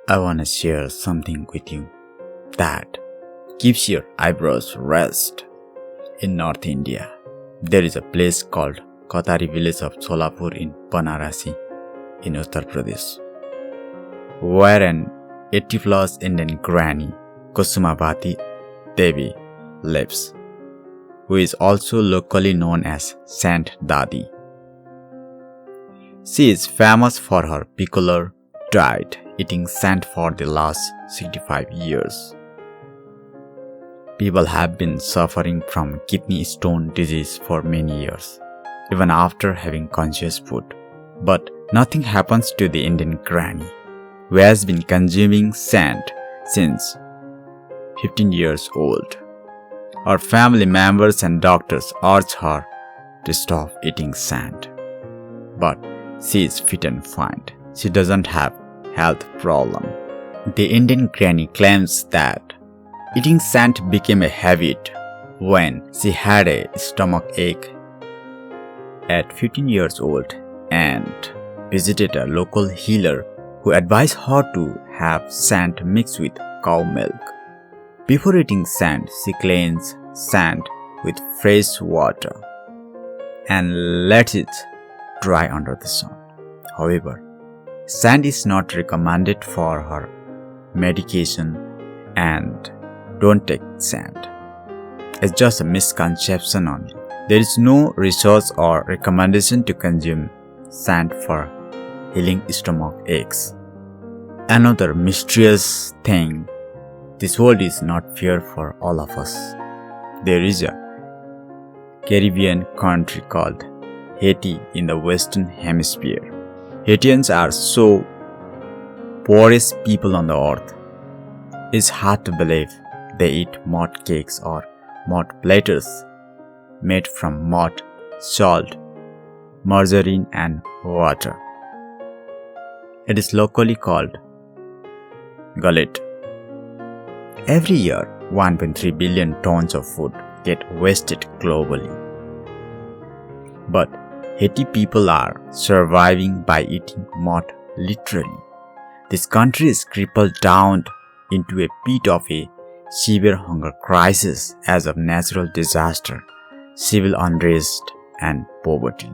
I wanna share something with you that keeps your eyebrows raised. In North India, there is a place called Kotari village of Solapur in Banarasi in Uttar Pradesh, where an 80+ Indian granny, Kusumavati Devi, lives, who is also locally known as Sant Dadi. She is famous for her peculiar diet, eating sand for the last 65 years. People have been suffering from kidney stone disease for many years, even after having conscious food. But nothing happens to the Indian granny, who has been consuming sand since 15 years old. Her family members and doctors urge her to stop eating sand. But she is fit and fine. She doesn't have health problem. The Indian granny claims that eating sand became a habit when she had a stomach ache at 15 years old and visited a local healer who advised her to have sand mixed with cow milk. Before eating sand, she cleans sand with fresh water and lets it dry under the sun. However, sand is not recommended for her medication, and don't take sand. It's just a misconception only. There is no research or recommendation to consume sand for healing stomach aches. Another mysterious thing, this world is not fair for all of us. There is a Caribbean country called Haiti in the Western Hemisphere. Haitians are so poorest people on the earth. It's hard to believe they eat mud cakes or mud platters made from mud, salt, margarine and water. It is locally called 𝙎𝙬𝙗𝙚. Every year, 1.3 billion tons of food get wasted globally. But Haiti people are surviving by eating mud literally. This country is crippled down into a pit of a severe hunger crisis as of natural disaster, civil unrest and poverty.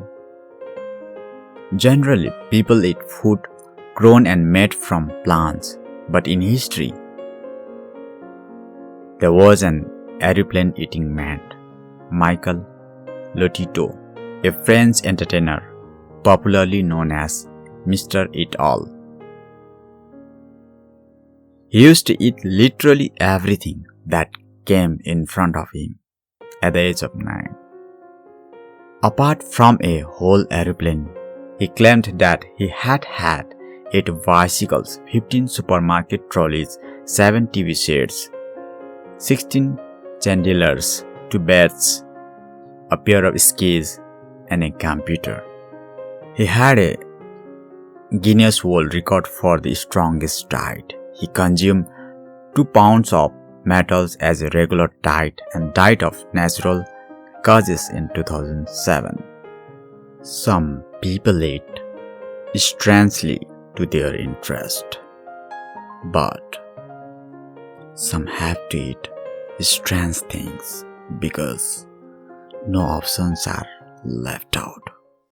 Generally, people eat food grown and made from plants, but in history, there was an aeroplane eating man, Michael Lotito, a French entertainer popularly known as Mr. Eat-All. He used to eat literally everything that came in front of him at the age of 9. Apart from a whole aeroplane, he claimed that he had 8 bicycles, 15 supermarket trolleys, 7 TV sets, 16 chandeliers, 2 beds, a pair of skis, and a computer. He had a Guinness World Record for the strongest diet. He consumed 2 pounds of metals as a regular diet and died of natural causes in 2007. Some people eat strangely to their interest, but some have to eat strange things because no options are left out.